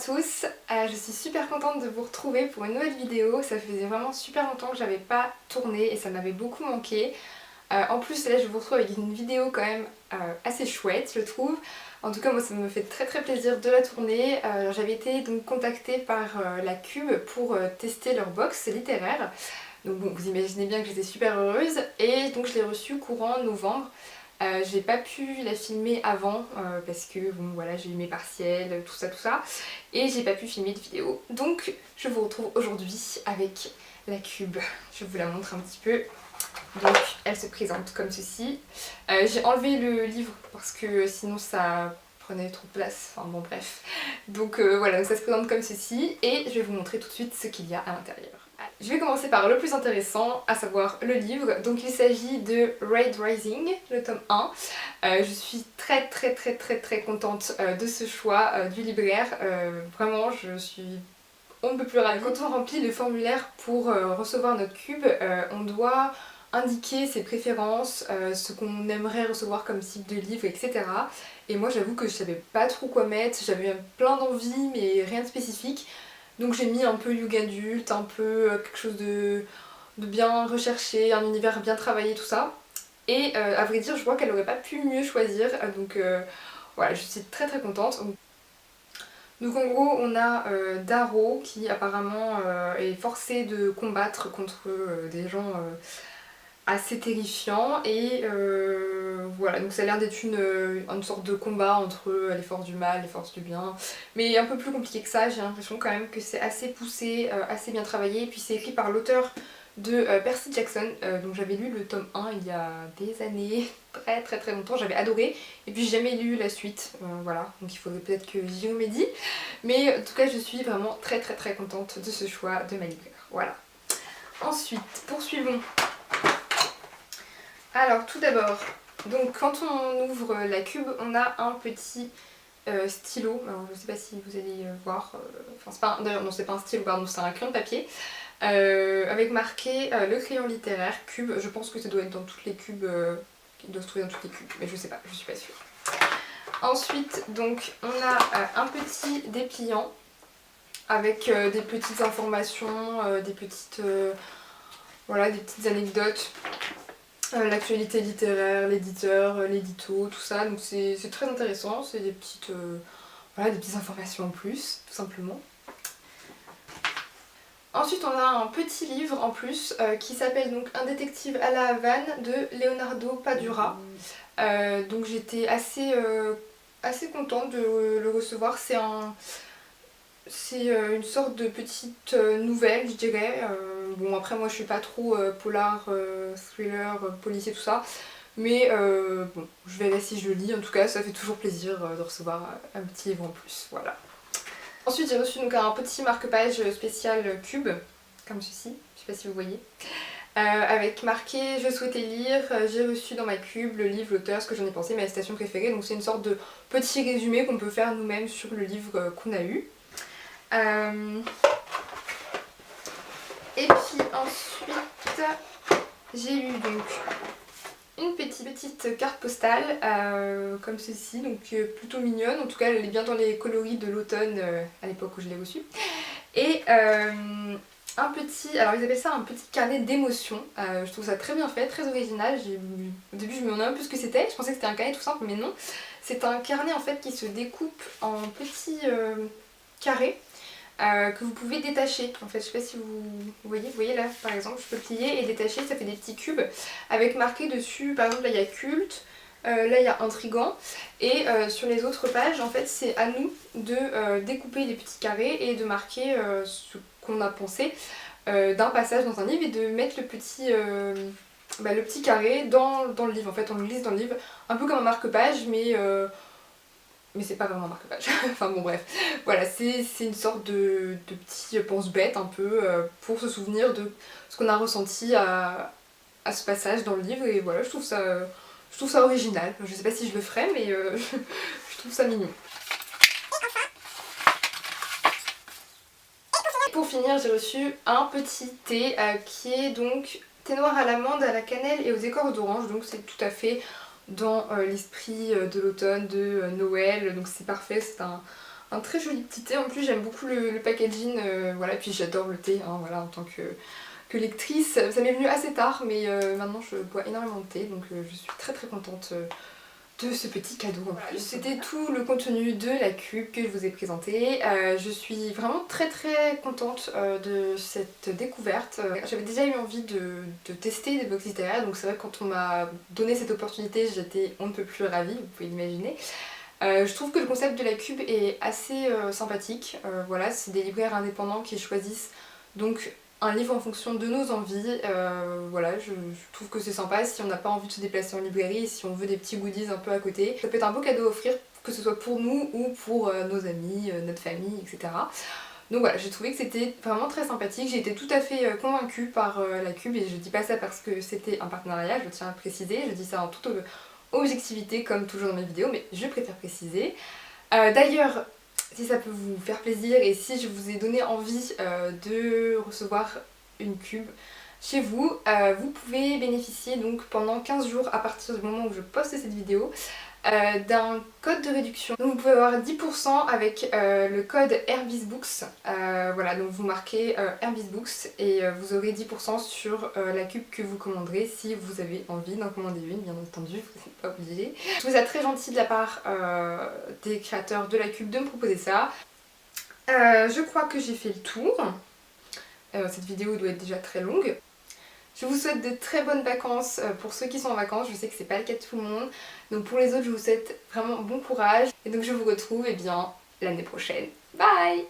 tous, je suis super contente de vous retrouver pour une nouvelle vidéo. Ça faisait vraiment super longtemps que j'avais pas tourné et ça m'avait beaucoup manqué. En plus là je vous retrouve avec une vidéo quand même assez chouette je trouve. En tout cas moi ça me fait très très plaisir de la tourner. J'avais été donc contactée par la Cube pour tester leur box littéraire. Donc bon, vous imaginez bien que j'étais super heureuse et donc je l'ai reçue courant novembre. J'ai pas pu la filmer avant parce que bon voilà j'ai eu mes partiels, tout ça et j'ai pas pu filmer de vidéo. Donc je vous retrouve aujourd'hui avec la Cube. Je vous la montre un petit peu. Donc elle se présente comme ceci. J'ai enlevé le livre parce que sinon ça prenait trop de place, enfin bon bref. Donc voilà, donc ça se présente comme ceci et je vais vous montrer tout de suite ce qu'il y a à l'intérieur. Je vais commencer par le plus intéressant, à savoir le livre. Donc il s'agit de Red Rising, le tome 1. Je suis très contente de ce choix du libraire. Vraiment, je suis... On ne peut plus ravie. Quand on remplit le formulaire pour recevoir notre cube, on doit indiquer ses préférences, ce qu'on aimerait recevoir comme type de livre, etc. Et moi j'avoue que je savais pas trop quoi mettre, j'avais plein d'envies mais rien de spécifique. Donc j'ai mis un peu young adulte, un peu quelque chose de bien recherché, un univers bien travaillé, tout ça. Et à vrai dire, je crois qu'elle aurait pas pu mieux choisir, donc voilà, je suis très contente. Donc en gros, on a Darrow qui apparemment est forcé de combattre contre des gens assez terrifiants et voilà, donc ça a l'air d'être une sorte de combat entre les forces du mal, les forces du bien, mais un peu plus compliqué que ça. J'ai l'impression quand même que c'est assez poussé, assez bien travaillé, et puis c'est écrit par l'auteur de Percy Jackson, donc j'avais lu le tome 1 il y a des années, très longtemps, j'avais adoré, et puis j'ai jamais lu la suite, voilà, donc il faudrait peut-être que j'y remédie, mais en tout cas je suis vraiment très contente de ce choix de ma libraire, voilà. Ensuite, poursuivons. Alors tout d'abord, donc quand on ouvre la Cube, on a un petit stylo. Alors je sais pas si vous allez voir, enfin c'est pas, d'ailleurs non c'est pas un stylo, pardon, c'est un crayon de papier avec marqué le crayon littéraire Cube. Je pense que ça doit être dans toutes les cubes, il doit se trouver dans toutes les cubes, mais je sais pas, je suis pas sûre. Ensuite donc on a un petit dépliant avec des petites informations, des petites voilà, des petites anecdotes. L'actualité littéraire, l'éditeur, l'édito, tout ça, donc c'est très intéressant, c'est des petites, voilà, des petites informations en plus, tout simplement. Ensuite on a un petit livre en plus qui s'appelle donc Un détective à la Havane de Leonardo Padura. Donc j'étais assez contente de le recevoir, c'est une sorte de petite nouvelle je dirais. Bon après moi je suis pas trop polar, thriller, policier tout ça. Mais bon, je verrai si je le lis, en tout cas ça fait toujours plaisir de recevoir un petit livre en plus, voilà. Ensuite j'ai reçu donc un petit marque-page spécial Cube, comme ceci, je sais pas si vous voyez. Avec marqué je souhaitais lire, j'ai reçu dans ma Cube le livre, l'auteur, ce que j'en ai pensé, ma citation préférée. Donc c'est une sorte de petit résumé qu'on peut faire nous-mêmes sur le livre qu'on a eu. Et puis ensuite j'ai eu donc une petite carte postale comme ceci, donc plutôt mignonne, en tout cas elle est bien dans les coloris de l'automne à l'époque où je l'ai reçue. Et un petit, alors ils appellent ça un petit carnet d'émotions, je trouve ça très bien fait, très original. Au début je me demandais un peu ce que c'était, je pensais que c'était un carnet tout simple mais non. C'est un carnet en fait qui se découpe en petits carrés. Que vous pouvez détacher. En fait, je sais pas si vous voyez là par exemple, je peux plier et détacher, ça fait des petits cubes avec marqué dessus, par exemple là il y a culte, là il y a intrigant, et sur les autres pages en fait c'est à nous de découper les petits carrés et de marquer ce qu'on a pensé d'un passage dans un livre et de mettre le petit carré dans le livre. En fait on le glisse dans le livre, un peu comme un marque-page mais c'est pas vraiment un marque-page. Enfin bon bref, voilà, c'est une sorte de petit pense-bête un peu pour se souvenir de ce qu'on a ressenti à ce passage dans le livre, et voilà, je trouve ça original. Je sais pas si je le ferai mais je trouve ça mignon. Et pour finir j'ai reçu un petit thé qui est donc thé noir à l'amande, à la cannelle et aux écorces d'orange, donc c'est tout à fait dans l'esprit de l'automne, de Noël, donc c'est parfait, c'est un un très joli petit thé. En plus j'aime beaucoup le packaging, voilà, puis j'adore le thé, hein, voilà, en tant que lectrice. Ça m'est venu assez tard, mais maintenant je bois énormément de thé, donc je suis très très contente de ce petit cadeau en plus. C'était tout le contenu de la cube que je vous ai présenté. Je suis vraiment très très contente de cette découverte. J'avais déjà eu envie de tester des box littéraires, donc c'est vrai que quand on m'a donné cette opportunité, j'étais on ne peut plus ravie, vous pouvez l'imaginer. Je trouve que le concept de la cube est assez sympathique. Voilà, c'est des libraires indépendants qui choisissent donc un livre en fonction de nos envies. Voilà, je trouve que c'est sympa si on n'a pas envie de se déplacer en librairie, si on veut des petits goodies un peu à côté. Ça peut être un beau cadeau à offrir, que ce soit pour nous ou pour nos amis, notre famille, etc. Donc voilà, j'ai trouvé que c'était vraiment très sympathique. J'ai été tout à fait convaincue par la cube, et je dis pas ça parce que c'était un partenariat, je tiens à préciser, je dis ça en toute objectivité comme toujours dans mes vidéos, mais je préfère préciser. D'ailleurs, si ça peut vous faire plaisir et si je vous ai donné envie de recevoir une cube chez vous, vous pouvez bénéficier donc pendant 15 jours à partir du moment où je poste cette vidéo d'un code de réduction. Donc vous pouvez avoir 10% avec le code HERBISBOOKS. Voilà, donc vous marquez HERBISBOOKS et vous aurez 10% sur la cube que vous commanderez si vous avez envie d'en commander une, bien entendu, vous n'êtes pas obligé. Je trouve ça très gentil de la part des créateurs de la cube de me proposer ça. Je crois que j'ai fait le tour. Cette vidéo doit être déjà très longue. Je vous souhaite de très bonnes vacances pour ceux qui sont en vacances, je sais que c'est pas le cas de tout le monde. Donc pour les autres, je vous souhaite vraiment bon courage. Et donc je vous retrouve l'année prochaine. Bye!